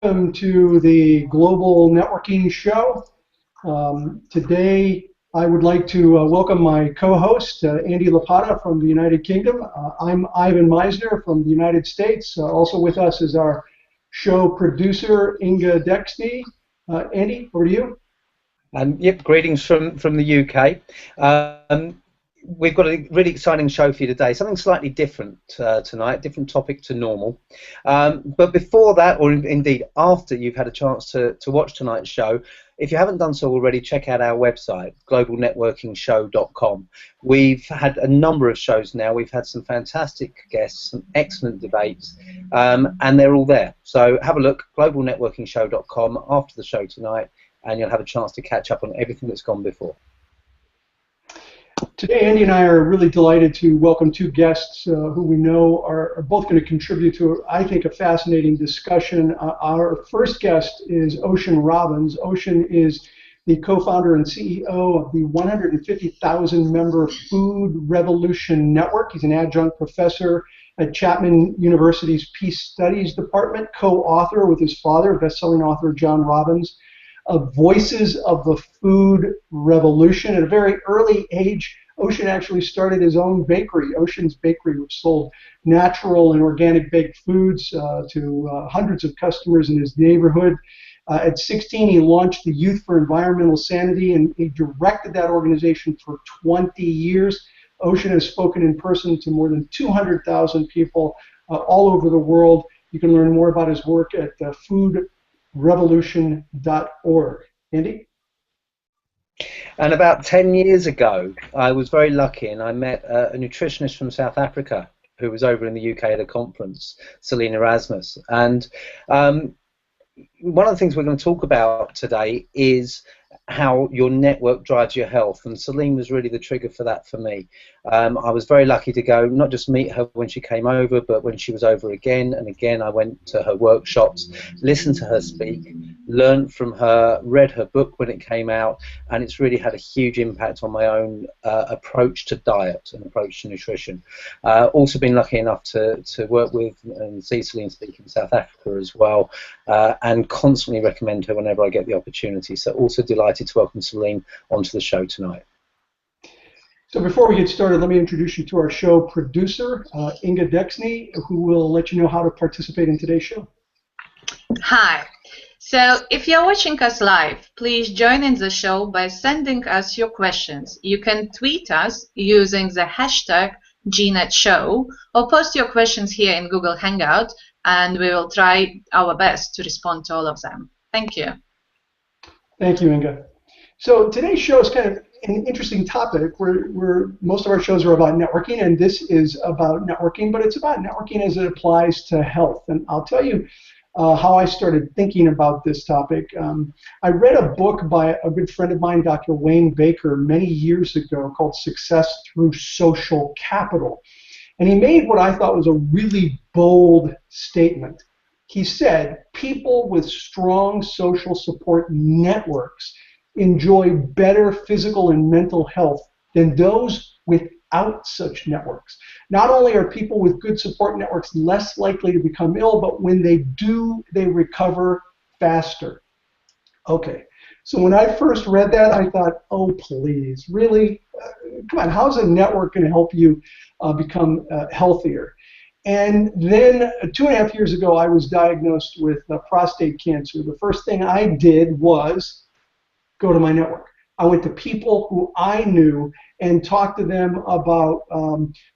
Welcome to the Global Networking Show. Today, I would like to welcome my co-host, Andy Lapata from the United Kingdom. I'm Ivan Meisner from the United States. Also with us is our show producer, Inga Dexney. Andy, over to you. Yep, greetings from the UK. We've got a really exciting show for you today, something slightly different tonight, different topic to normal. But before that, or indeed after you've had a chance to watch tonight's show, if you haven't done so already, check out our website, globalnetworkingshow.com. We've had a number of shows now. We've had some fantastic guests, some excellent debates, and they're all there. So have a look, globalnetworkingshow.com after the show tonight, and you'll have a chance to catch up on everything that's gone before. Today, Andy and I are really delighted to welcome two guests who we know are both going to contribute to, I think, a fascinating discussion. Our first guest is Ocean Robbins. Ocean is the co-founder and CEO of the 150,000-member Food Revolution Network. He's an adjunct professor at Chapman University's Peace Studies Department, co-author with his father, best-selling author John Robbins, of Voices of the Food Revolution. At a very early age, Ocean actually started his own bakery, Ocean's Bakery, which sold natural and organic baked foods to hundreds of customers in his neighborhood. At 16, he launched the Youth for Environmental Sanity, and he directed that organization for 20 years. Ocean has spoken in person to more than 200,000 people all over the world. You can learn more about his work at foodrevolution.org. Andy? And about 10 years ago, I was very lucky and I met a nutritionist from South Africa who was over in the UK at a conference, Celine Erasmus. And one of the things we're going to talk about today is how your network drives your health, and Celine was really the trigger for that for me. I was very lucky to go, not just meet her when she came over, but when she was over again and again. I went to her workshops, listened to her speak, learned from her, read her book when it came out, and it's really had a huge impact on my own approach to diet and approach to nutrition. Also been lucky enough to work with and see Celine speak in South Africa as well, and constantly recommend her whenever I get the opportunity. So also delighted to welcome Celine onto the show tonight. So before we get started, let me introduce you to our show producer, Inga Dexney, who will let you know how to participate in today's show. Hi. So if you're watching us live, please join in the show by sending us your questions. You can tweet us using the hashtag GNetShow or post your questions here in Google Hangout, and we will try our best to respond to all of them. Thank you. Thank you, Inga. So today's show is kind of an interesting topic. Most of our shows are about networking, and this is about networking, but it's about networking as it applies to health. And I'll tell you how I started thinking about this topic. I read a book by a good friend of mine, Dr. Wayne Baker, many years ago called Success Through Social Capital. And he made what I thought was a really bold statement. He said, people with strong social support networks enjoy better physical and mental health than those without such networks. Not only are people with good support networks less likely to become ill, but when they do, they recover faster. Okay, so when I first read that, I thought, oh, please, really? Come on, how's a network going to help you become healthier? And then 2.5 years ago, I was diagnosed with prostate cancer. The first thing I did was go to my network. I went to people who I knew and talked to them about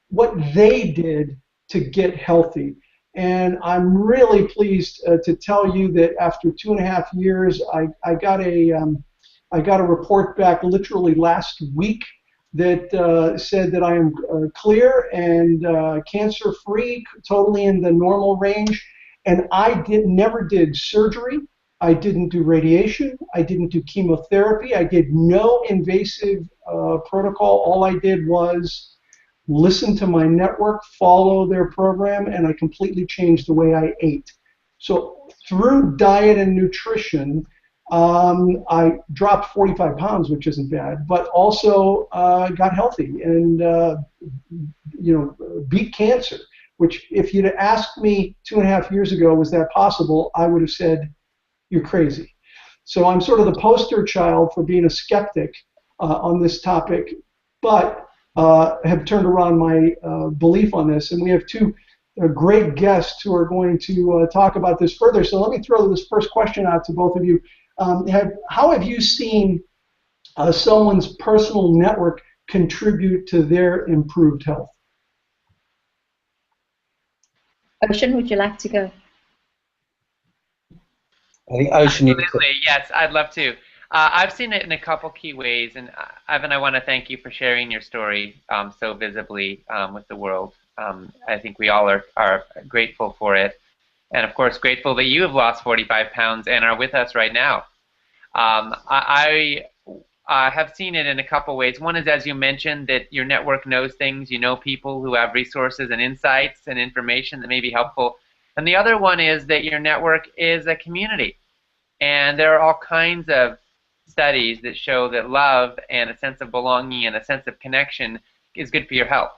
what they did to get healthy. And I'm really pleased to tell you that after 2.5 years, I got a report back literally last week that said that I am clear and cancer-free, totally in the normal range. And I never did surgery. I didn't do radiation. I didn't do chemotherapy. I did no invasive protocol. All I did was listen to my network, follow their program, and I completely changed the way I ate. So through diet and nutrition, I dropped 45 pounds, which isn't bad, but also got healthy and beat cancer, which if you'd asked me 2.5 years ago, was that possible, I would have said you're crazy. So I'm sort of the poster child for being a skeptic on this topic, but have turned around my belief on this. And we have two great guests who are going to talk about this further. So let me throw this first question out to both of you. How have you seen someone's personal network contribute to their improved health? Ocean, would you like to go? I think Ocean. Absolutely, yes, I'd love to. I've seen it in a couple key ways, and Ivan, I want to thank you for sharing your story so visibly with the world. I think we all are grateful for it, and of course grateful that you have lost 45 pounds and are with us right now. I have seen it in a couple ways. One is, as you mentioned, that your network knows things. You know people who have resources and insights and information that may be helpful. And the other one is that your network is a community. And there are all kinds of studies that show that love and a sense of belonging and a sense of connection is good for your health.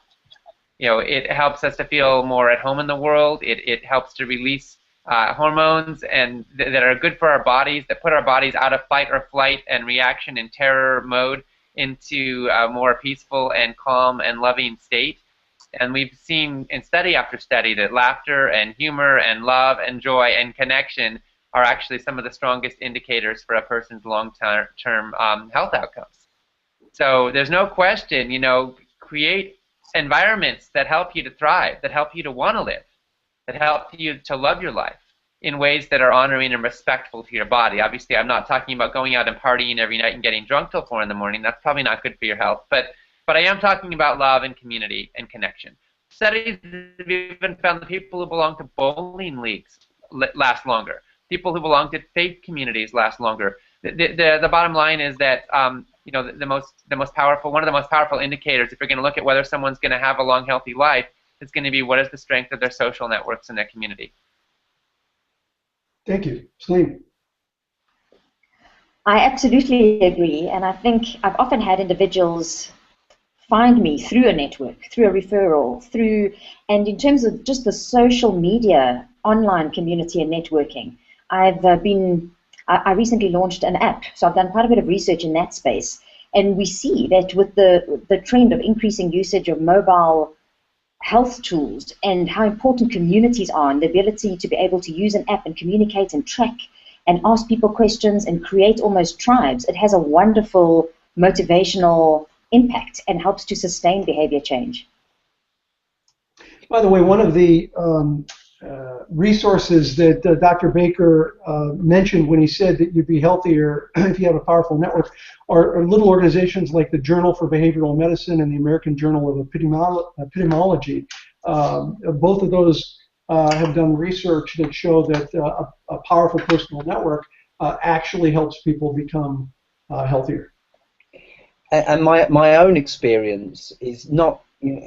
You know, it helps us to feel more at home in the world. It helps to release hormones and that are good for our bodies, that put our bodies out of fight or flight and reaction and terror mode into a more peaceful and calm and loving state. And we've seen in study after study that laughter and humor and love and joy and connection are actually some of the strongest indicators for a person's long-term health outcomes. So there's no question, you know, create environments that help you to thrive, that help you to want to live, that help you to love your life in ways that are honoring and respectful to your body. Obviously, I'm not talking about going out and partying every night and getting drunk till 4 in the morning. That's probably not good for your health. But I am talking about love and community and connection. Studies have even found that people who belong to bowling leagues last longer. People who belong to faith communities last longer. The bottom line is that you know, one of the most powerful indicators, if you're going to look at whether someone's going to have a long, healthy life, is going to be what is the strength of their social networks and their community. Thank you, Celine. I absolutely agree, and I think I've often had individuals find me through a network, through a referral, and in terms of just the social media, online community and networking, I recently launched an app, so I've done quite a bit of research in that space, and we see that with the trend of increasing usage of mobile health tools and how important communities are and the ability to be able to use an app and communicate and track and ask people questions and create almost tribes, it has a wonderful motivational impact and helps to sustain behavior change. By the way, one of the resources that Dr. Baker mentioned when he said that you'd be healthier if you have a powerful network are little organizations like the Journal for Behavioral Medicine and the American Journal of Epidemiology. Both of those have done research that show that a powerful personal network actually helps people become healthier. And my own experience is not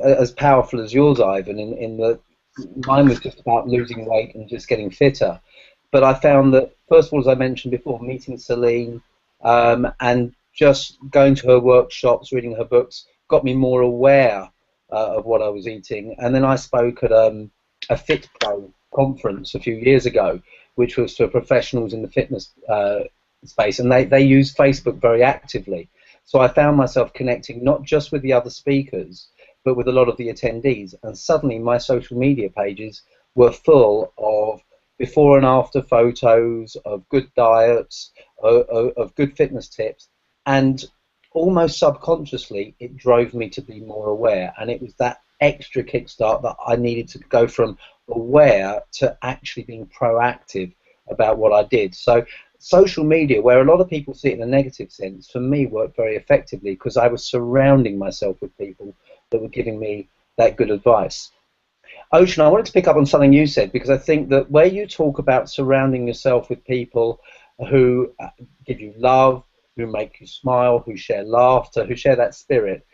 as powerful as yours, Ivan, in that mine was just about losing weight and just getting fitter. But I found that, first of all, as I mentioned before, meeting Celine and just going to her workshops, reading her books, got me more aware of what I was eating. And then I spoke at a FitPro conference a few years ago, which was for professionals in the fitness space, and they use Facebook very actively. So I found myself connecting not just with the other speakers, but with a lot of the attendees, and suddenly my social media pages were full of before and after photos of good diets, of good fitness tips, and almost subconsciously it drove me to be more aware, and it was that extra kickstart that I needed to go from aware to actually being proactive about what I did. So social media, where a lot of people see it in a negative sense, for me worked very effectively because I was surrounding myself with people that were giving me that good advice. Ocean, I wanted to pick up on something you said, because I think that where you talk about surrounding yourself with people who give you love, who make you smile, who share laughter, who share that spirit,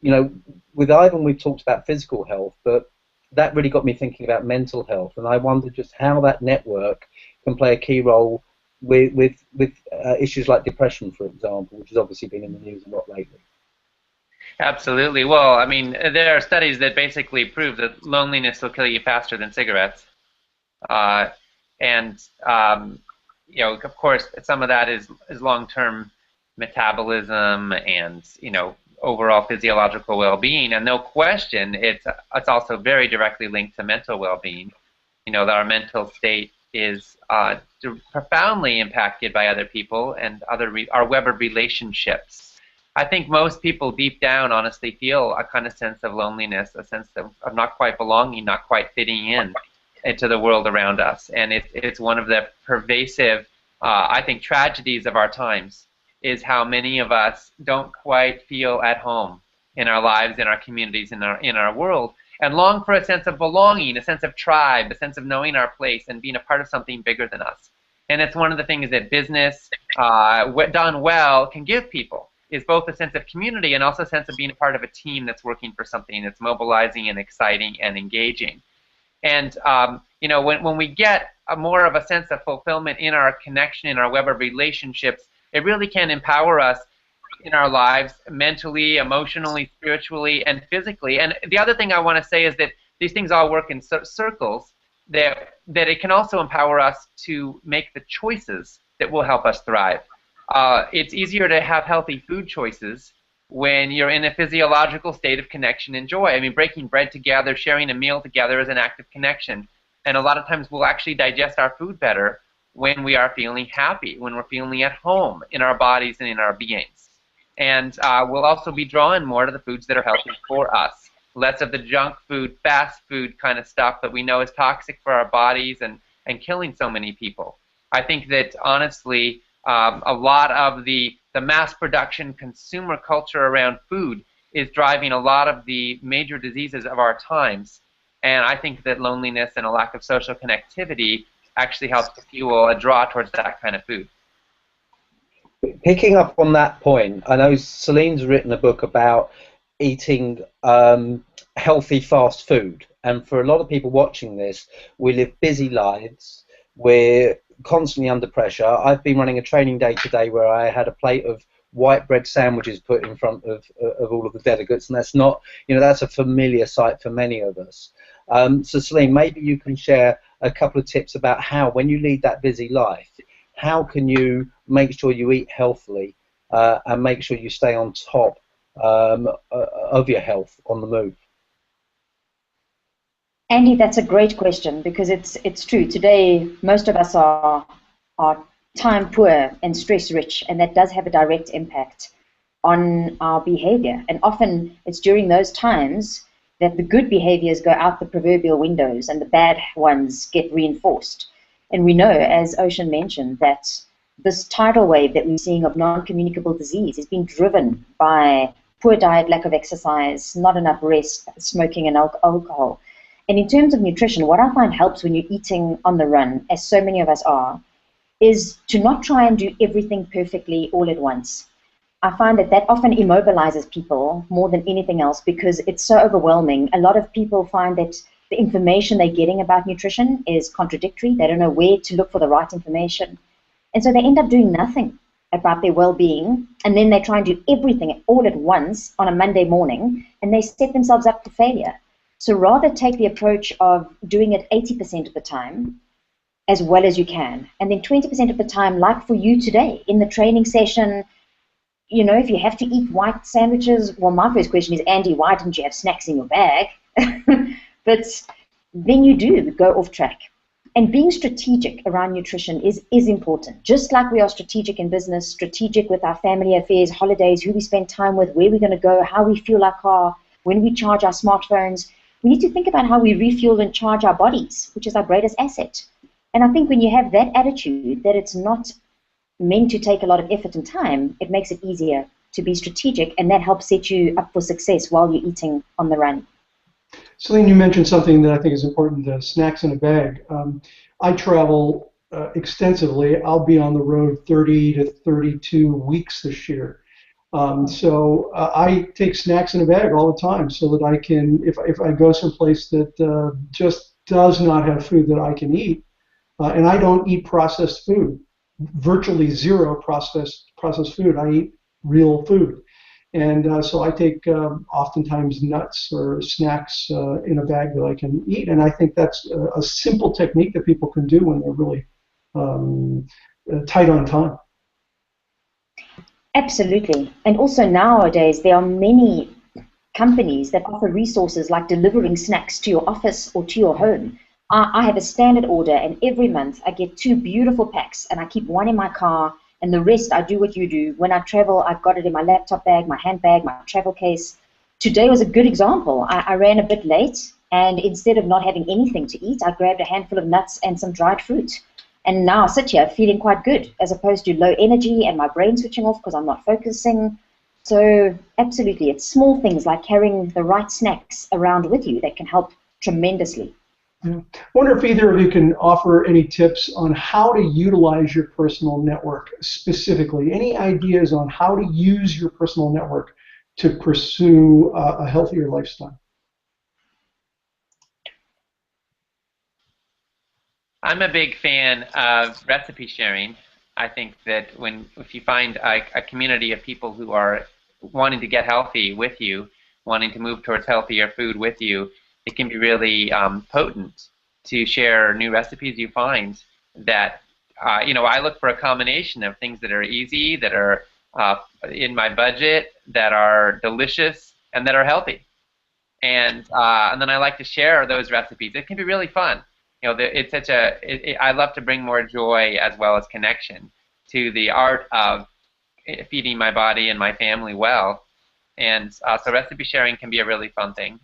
you know, with Ivan we've talked about physical health, but that really got me thinking about mental health, and I wondered just how that network can play a key role with issues like depression, for example, which has obviously been in the news a lot lately. Absolutely. Well, I mean, there are studies that basically prove that loneliness will kill you faster than cigarettes. of course, some of that is long-term metabolism and overall physiological well-being, and no question, it's also very directly linked to mental well-being. That our mental state is profoundly impacted by other people and our web of relationships. I think most people deep down honestly feel a kind of sense of loneliness, a sense of not quite belonging, not quite fitting in into the world around us, and it's one of the pervasive, I think, tragedies of our times, is how many of us don't quite feel at home in our lives, in our communities, in our world, and long for a sense of belonging, a sense of tribe, a sense of knowing our place and being a part of something bigger than us. And it's one of the things that business done well can give people, is both a sense of community and also a sense of being a part of a team that's working for something that's mobilizing and exciting and engaging. And when we get more of a sense of fulfillment in our connection, in our web of relationships, it really can empower us in our lives, mentally, emotionally, spiritually, and physically. And the other thing I want to say is that these things all work in circles, that it can also empower us to make the choices that will help us thrive. It's easier to have healthy food choices when you're in a physiological state of connection and joy. I mean, breaking bread together, sharing a meal together is an act of connection. And a lot of times we'll actually digest our food better when we are feeling happy, when we're feeling at home in our bodies and in our beings. And we'll also be drawn more to the foods that are healthy for us. Less of the junk food, fast food kind of stuff that we know is toxic for our bodies and killing so many people. I think that, honestly, a lot of the mass production consumer culture around food is driving a lot of the major diseases of our times. And I think that loneliness and a lack of social connectivity actually helps to fuel a draw towards that kind of food. Picking up on that point, I know Celine's written a book about eating healthy fast food, and for a lot of people watching this, we live busy lives, we're constantly under pressure. I've been running a training day today where I had a plate of white bread sandwiches put in front of all of the delegates, and that's not, that's a familiar sight for many of us. So Celine, maybe you can share a couple of tips about how, when you lead that busy life, how can you make sure you eat healthily and make sure you stay on top of your health on the move? Andy, that's a great question, because it's true. Today, most of us are time poor and stress rich, and that does have a direct impact on our behavior. And often it's during those times that the good behaviors go out the proverbial windows and the bad ones get reinforced. And we know, as Ocean mentioned, that this tidal wave that we're seeing of non-communicable disease is being driven by poor diet, lack of exercise, not enough rest, smoking, and alcohol. And in terms of nutrition, what I find helps when you're eating on the run, as so many of us are, is to not try and do everything perfectly all at once. I find that often immobilizes people more than anything else, because it's so overwhelming. A lot of people find that the information they're getting about nutrition is contradictory. They don't know where to look for the right information. And so they end up doing nothing about their well-being, and then they try and do everything all at once on a Monday morning, and they set themselves up for failure. So rather take the approach of doing it 80% of the time as well as you can, and then 20% of the time, like for you today, in the training session, if you have to eat white sandwiches, well, my first question is, Andy, why didn't you have snacks in your bag? But then you do go off track. And being strategic around nutrition is important. Just like we are strategic in business, strategic with our family affairs, holidays, who we spend time with, where we're going to go, how we fuel our car, when we charge our smartphones, we need to think about how we refuel and charge our bodies, which is our greatest asset. And I think when you have that attitude, that it's not meant to take a lot of effort and time, it makes it easier to be strategic, and that helps set you up for success while you're eating on the run. Celine, you mentioned something that I think is important, snacks in a bag. I travel extensively. I'll be on the road 30 to 32 weeks this year. So I take snacks in a bag all the time, so that I can, if I go someplace that just does not have food that I can eat, and I don't eat processed food, virtually zero processed food. I eat real food. And so I take oftentimes nuts or snacks in a bag that I can eat, and I think that's a simple technique that people can do when they're really tight on time. Absolutely. And also nowadays, there are many companies that offer resources like delivering snacks to your office or to your home. I have a standard order, and every month I get 2 beautiful packs, and I keep one in my car, and the rest I do what you do. When I travel, I've got it in my laptop bag, my handbag, my travel case. Today was a good example. I ran a bit late, and instead of not having anything to eat, I grabbed a handful of nuts and some dried fruit. And now I sit here feeling quite good, as opposed to low energy and my brain switching off because I'm not focusing. So absolutely, it's small things like carrying the right snacks around with you that can help tremendously. Yeah. I wonder if either of you can offer any tips on how to utilize your personal network specifically. Any ideas on how to use your personal network to pursue a healthier lifestyle? I'm a big fan of recipe sharing. I think that if you find a community of people who are wanting to get healthy with you, wanting to move towards healthier food with you, it can be really potent to share new recipes you find that, I look for a combination of things that are easy, that are in my budget, that are delicious, and that are healthy. And then I like to share those recipes. It can be really fun. It's I love to bring more joy as well as connection to the art of feeding my body and my family well. And so recipe sharing can be a really fun thing.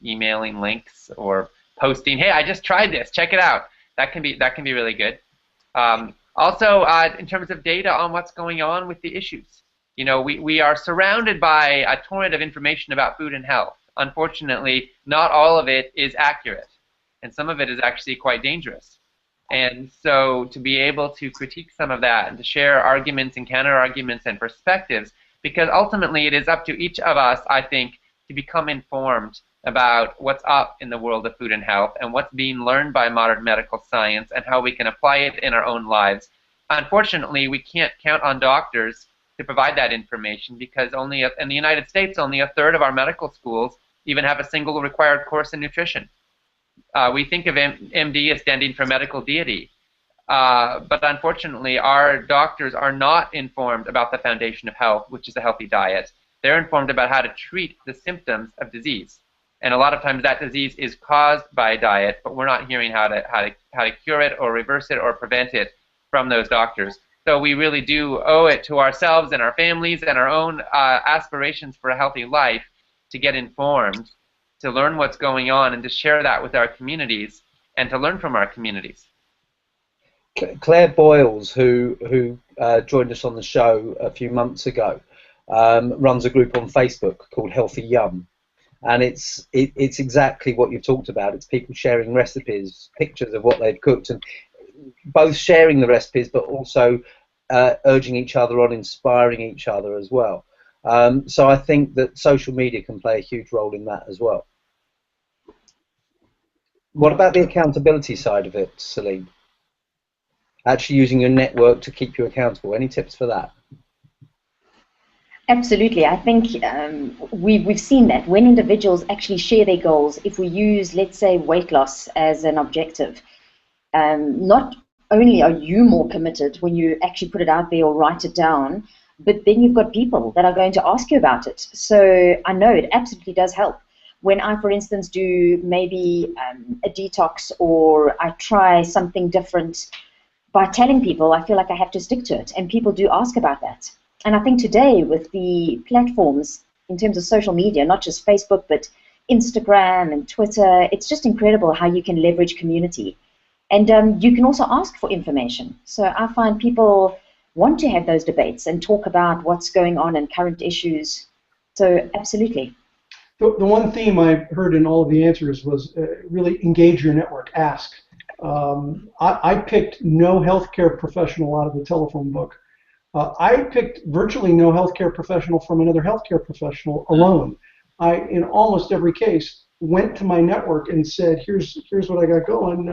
Emailing links or posting, hey, I just tried this, check it out. That can be really good. Also, in terms of data on what's going on with the issues, we are surrounded by a torrent of information about food and health. Unfortunately, not all of it is accurate, and some of it is actually quite dangerous. And so to be able to critique some of that and to share arguments and counter-arguments and perspectives, because ultimately it is up to each of us, I think, to become informed about what's up in the world of food and health and what's being learned by modern medical science and how we can apply it in our own lives. Unfortunately, we can't count on doctors to provide that information because in the United States, only a third of our medical schools even have a single required course in nutrition. We think of MD as standing for medical deity, but unfortunately our doctors are not informed about the foundation of health, which is a healthy diet. They're informed about how to treat the symptoms of disease. And a lot of times that disease is caused by diet, but we're not hearing how to cure it or reverse it or prevent it from those doctors. So we really do owe it to ourselves and our families and our own aspirations for a healthy life to get informed, to learn what's going on, and to share that with our communities and to learn from our communities. Claire Boyles, who joined us on the show a few months ago, runs a group on Facebook called Healthy Yum. And it's exactly what you talked about. It's people sharing recipes, pictures of what they've cooked, and both sharing the recipes, but also urging each other on, inspiring each other as well. So I think that social media can play a huge role in that as well. What about the accountability side of it, Celine? Actually using your network to keep you accountable. Any tips for that? Absolutely. I think we've seen that when individuals actually share their goals, if we use, let's say, weight loss as an objective, not only are you more committed when you actually put it out there or write it down, but then you've got people that are going to ask you about it. So I know it absolutely does help. When I, for instance, do maybe a detox or I try something different, by telling people, I feel like I have to stick to it, and people do ask about that. And I think today with the platforms in terms of social media, not just Facebook, but Instagram and Twitter, it's just incredible how you can leverage community. And you can also ask for information. So I find people want to have those debates and talk about what's going on and current issues. So absolutely. The one theme I heard in all of the answers was really engage your network, ask. I picked no healthcare professional out of the telephone book. I picked virtually no healthcare professional from another healthcare professional alone. I, in almost every case, went to my network and said, "Here's what I got going.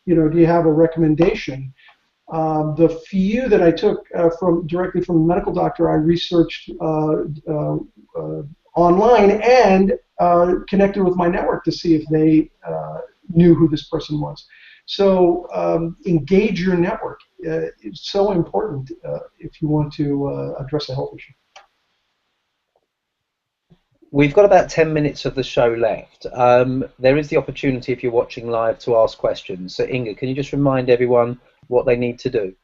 Do you have a recommendation?" The few that I took directly from a medical doctor, I researched online and connected with my network to see if they knew who this person was. So engage your network. It's so important if you want to address a health issue. We've got about 10 minutes of the show left. There is the opportunity, if you're watching live, to ask questions. So Inga, can you just remind everyone what they need to do?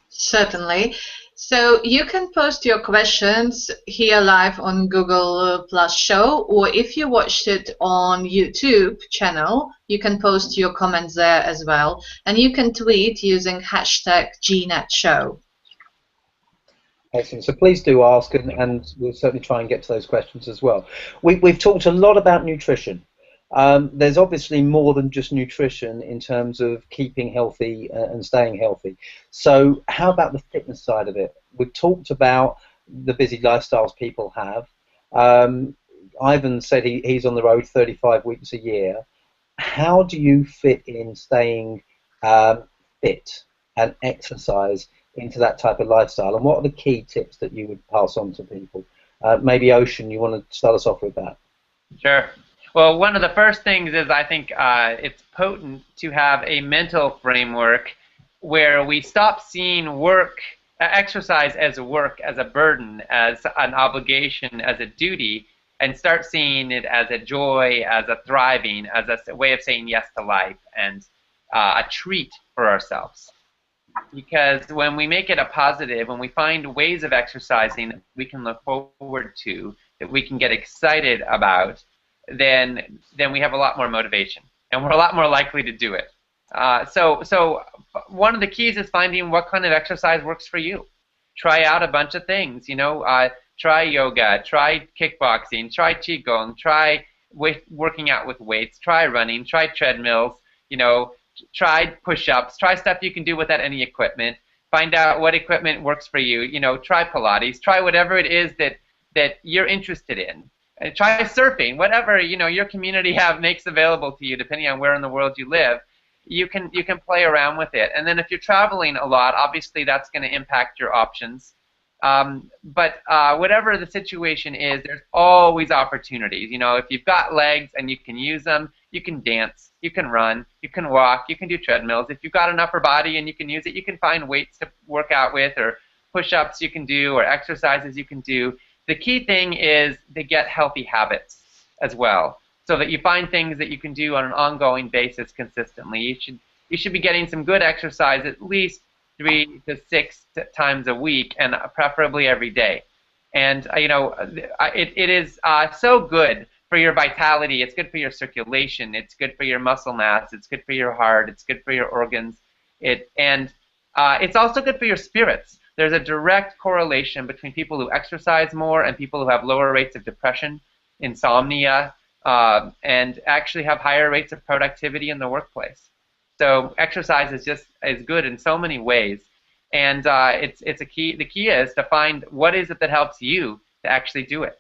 Certainly. So you can post your questions here live on Google Plus Show, or if you watched it on YouTube channel, you can post your comments there as well. And you can tweet using hashtag GNetShow. Excellent. So please do ask, and we'll certainly try and get to those questions as well. We've talked a lot about nutrition. There's obviously more than just nutrition in terms of keeping healthy and staying healthy. So how about the fitness side of it? We've talked about the busy lifestyles people have. Ivan said he's on the road 35 weeks a year. How do you fit in staying fit and exercise into that type of lifestyle? And what are the key tips that you would pass on to people? Maybe Ocean, you want to start us off with that? Sure. Well, one of the first things is I think it's potent to have a mental framework where we stop seeing exercise as work, as a burden, as an obligation, as a duty, and start seeing it as a joy, as a thriving, as a way of saying yes to life, and a treat for ourselves. Because when we make it a positive, when we find ways of exercising that we can look forward to, that we can get excited about, then we have a lot more motivation, and we're a lot more likely to do it. So one of the keys is finding what kind of exercise works for you. Try out a bunch of things, try yoga, try kickboxing, try qigong, try working out with weights, try running, try treadmills, try push-ups, try stuff you can do without any equipment. Find out what equipment works for you. Try Pilates, try whatever it is that you're interested in. And try surfing, whatever your community makes available to you, depending on where in the world you live. You can play around with it. And then if you're traveling a lot, obviously that's going to impact your options. But whatever the situation is, there's always opportunities. If you've got legs and you can use them, you can dance, you can run, you can walk, you can do treadmills. If you've got an upper body and you can use it, you can find weights to work out with, or push-ups you can do, or exercises you can do. The key thing is to get healthy habits as well, so that you find things that you can do on an ongoing basis consistently. You should be getting some good exercise at least 3 to 6 times a week, and preferably every day. And it is so good for your vitality. It's good for your circulation. It's good for your muscle mass. It's good for your heart. It's good for your organs. It's also good for your spirits. There's a direct correlation between people who exercise more and people who have lower rates of depression, insomnia, and actually have higher rates of productivity in the workplace. So exercise is good in so many ways, and it's a key. The key is to find what is it that helps you to actually do it.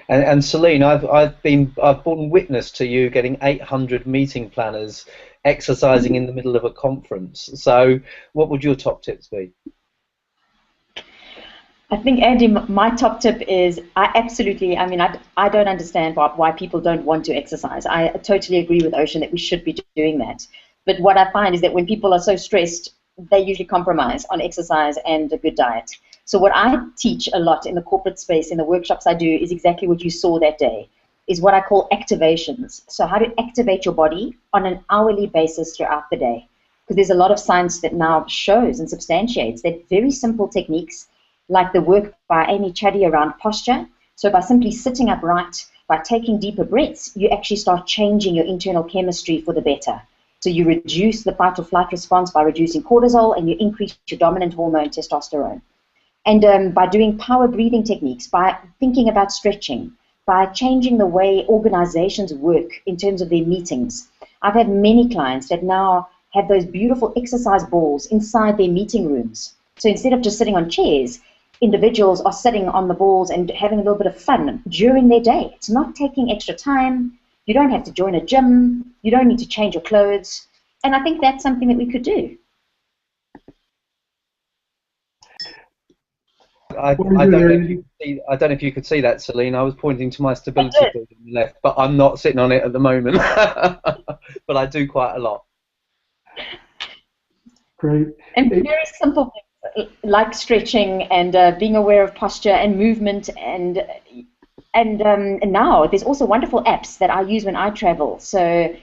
And Celine, I've borne witness to you getting 800 meeting planners exercising in the middle of a conference. So what would your top tips be? I think, Andy, my top tip is I don't understand why people don't want to exercise. I totally agree with Ocean that we should be doing that. But what I find is that when people are so stressed, they usually compromise on exercise and a good diet. So what I teach a lot in the corporate space, in the workshops I do, is exactly what you saw that day, is what I call activations. So how to activate your body on an hourly basis throughout the day. Because there's a lot of science that now shows and substantiates that very simple techniques, like the work by Amy Chuddy around posture. So by simply sitting upright, by taking deeper breaths, you actually start changing your internal chemistry for the better. So you reduce the fight or flight response by reducing cortisol, and you increase your dominant hormone, testosterone. And by doing power breathing techniques, by thinking about stretching, by changing the way organizations work in terms of their meetings. I've had many clients that now have those beautiful exercise balls inside their meeting rooms. So instead of just sitting on chairs, individuals are sitting on the balls and having a little bit of fun during their day. It's not taking extra time. You don't have to join a gym. You don't need to change your clothes. And I think that's something that we could do. I What were you don't doing know there, if you Andy? could see, I don't know if you could see that, Celine. I was pointing to my stability board on the left, but I'm not sitting on it at the moment. But I do quite a lot. Great. And Hey, very simple things like stretching and being aware of posture and movement and now there's also wonderful apps that I use when I travel. So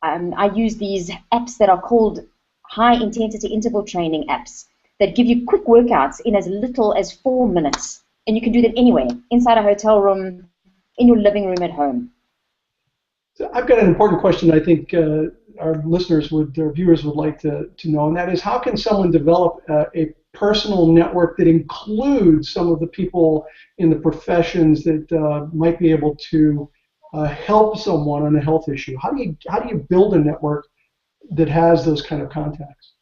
I use these apps that are called high intensity interval training apps that give you quick workouts in as little as 4 minutes. And you can do that anywhere, inside a hotel room, in your living room at home. so I've got an important question I think our listeners our viewers would like to know, and that is, how can someone develop a personal network that includes some of the people in the professions that might be able to help someone on a health issue? How do you build a network that has those kind of contacts?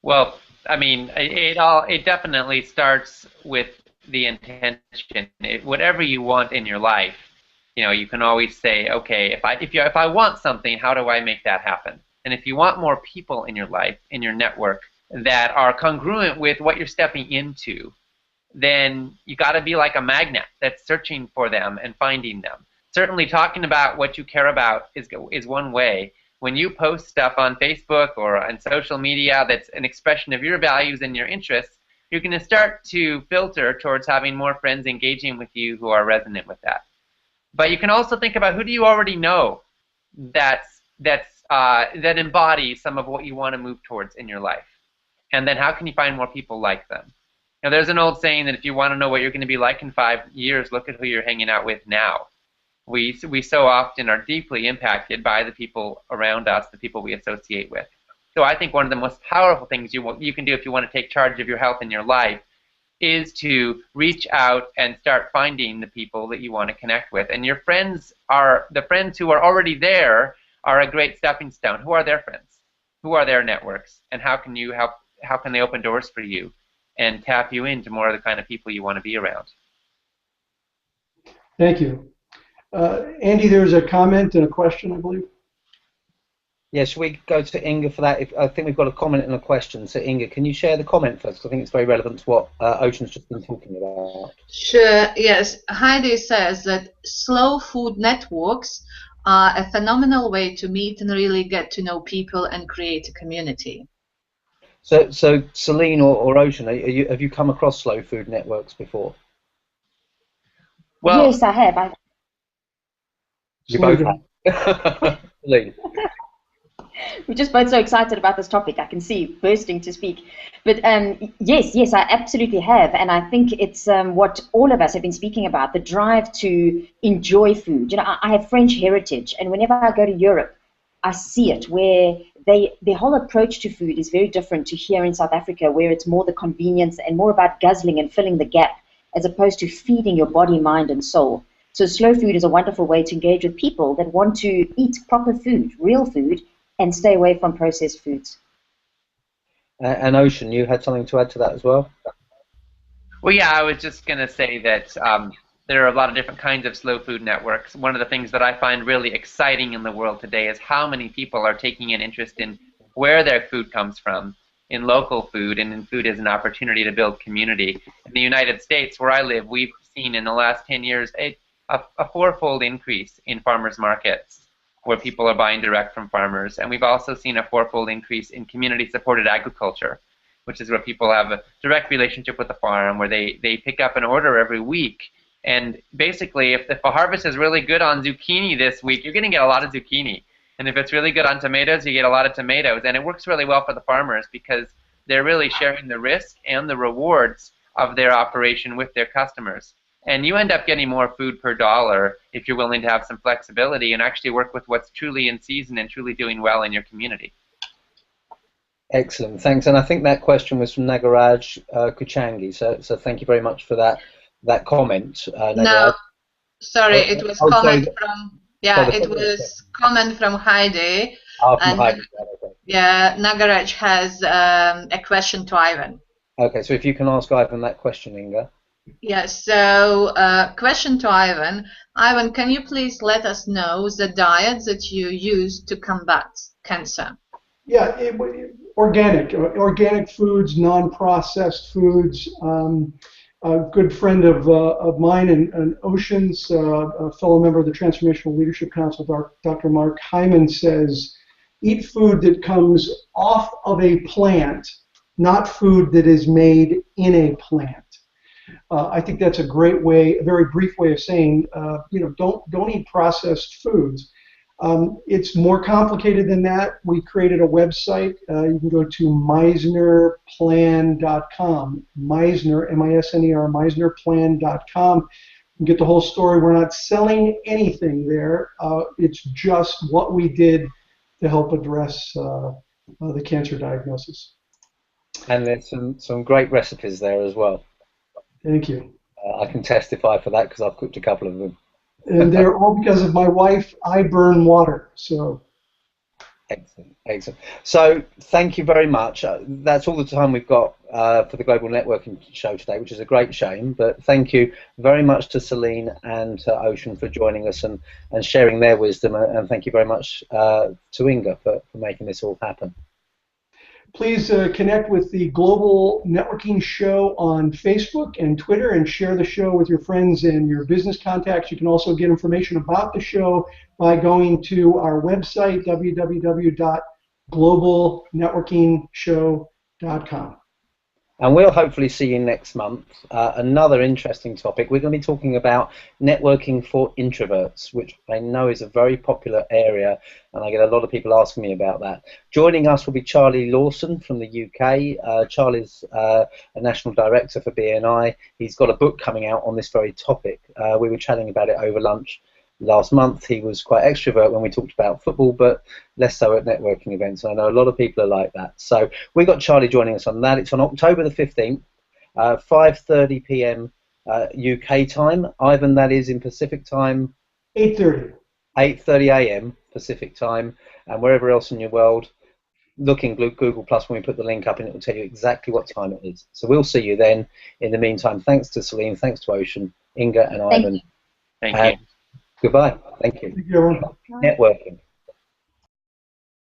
Well, I mean, it definitely starts with the intention. Whatever you want in your life, you can always say, okay, if I want something, how do I make that happen? And if you want more people in your life, in your network, that are congruent with what you're stepping into, then you got to be like a magnet that's searching for them and finding them. Certainly, talking about what you care about is one way. When you post stuff on Facebook or on social media that's an expression of your values and your interests, you're going to start to filter towards having more friends engaging with you who are resonant with that. But you can also think about, who do you already know that embodies some of what you want to move towards in your life, and then how can you find more people like them? There's an old saying that if you want to know what you're going to be like in 5 years, look at who you're hanging out with now. We so often are deeply impacted by the people around us, the people we associate with. So I think one of the most powerful things you can do if you want to take charge of your health in your life is to reach out and start finding the people that you want to connect with. And your friends the friends who are already there are a great stepping stone. Who are their friends? Who are their networks? And how can they open doors for you and tap you into more of the kind of people you want to be around? Thank you. Andy, there's a comment and a question, I believe. Yeah, should we go to Inga for that? I think we've got a comment and a question. So Inga, can you share the comment first? I think it's very relevant to what Ocean's just been talking about. Sure, yes. Heidi says that slow food networks are a phenomenal way to meet and really get to know people and create a community. So Celine or Ocean, have you come across slow food networks before? Well, Yes, I have. You both have. Celine. We're just both so excited about this topic. I can see bursting to speak. But yes, I absolutely have. And I think it's what all of us have been speaking about, the drive to enjoy food. I have French heritage, and whenever I go to Europe, I see it, where their whole approach to food is very different to here in South Africa, where it's more the convenience and more about guzzling and filling the gap, as opposed to feeding your body, mind, and soul. So slow food is a wonderful way to engage with people that want to eat proper food, real food, and stay away from processed foods. And Ocean, you had something to add to that as well? Well, yeah, I was just going to say that there are a lot of different kinds of slow food networks. One of the things that I find really exciting in the world today is how many people are taking an interest in where their food comes from, in local food, and in food as an opportunity to build community. In the United States, where I live, we've seen in the last 10 years a fourfold increase in farmers markets, where people are buying direct from farmers. And we've also seen a fourfold increase in community-supported agriculture, which is where people have a direct relationship with the farm, where they pick up an order every week. And basically, if a harvest is really good on zucchini this week, you're going to get a lot of zucchini. And if it's really good on tomatoes, you get a lot of tomatoes. And it works really well for the farmers because they're really sharing the risk and the rewards of their operation with their customers. And you end up getting more food per dollar if you're willing to have some flexibility and actually work with what's truly in season and truly doing well in your community. Excellent, thanks. And I think that question was from Nagaraj Kuchangi. So thank you very much for that comment. No, sorry, it was comment sorry. from it was comment from Heidi. From Heidi. Okay. Yeah, Nagaraj has a question to Ivan. Okay, so if you can ask Ivan that question, Inga. Yes, so question to Ivan. Ivan, can you please let us know the diet that you use to combat cancer? Yeah, organic foods, non-processed foods. A good friend of mine and Ocean's, a fellow member of the Transformational Leadership Council, Dr. Mark Hyman, says, eat food that comes off of a plant, not food that is made in a plant. I think that's a great way, a very brief way of saying, don't eat processed foods. It's more complicated than that. We created a website. You can go to MisnerPlan.com. Misner, M-I-S-N-E-R, MisnerPlan.com. You can get the whole story. We're not selling anything there. It's just what we did to help address the cancer diagnosis. And there's some great recipes there as well. Thank you. I can testify for that because I've cooked a couple of them. And they're all because of my wife. I burn water, so. Excellent, excellent. So thank you very much. That's all the time we've got for the Global Networking Show today, which is a great shame. But thank you very much to Celine and to Ocean for joining us and sharing their wisdom. And thank you very much to Inga for making this all happen. Please connect with the Global Networking Show on Facebook and Twitter and share the show with your friends and your business contacts. You can also get information about the show by going to our website, www.globalnetworkingshow.com. And we'll hopefully see you next month. Another interesting topic. We're going to be talking about networking for introverts, which I know is a very popular area, and I get a lot of people asking me about that. Joining us will be Charlie Lawson from the UK. Charlie's a national director for BNI. He's got a book coming out on this very topic. We were chatting about it over lunch last month. He was quite extrovert when we talked about football, but less so at networking events. I know a lot of people are like that. So we got Charlie joining us on that. It's on October the 15th, 5:30 p.m. UK time. Ivan, that is in Pacific time? 8:30. 8:30 a.m. Pacific time, and wherever else in your world, look in Google Plus when we put the link up and it will tell you exactly what time it is. So we'll see you then. In the meantime, thanks to Celine, thanks to Ocean, Inga and Ivan. Thank you. Goodbye. Thank you. Thank you, everyone. Networking.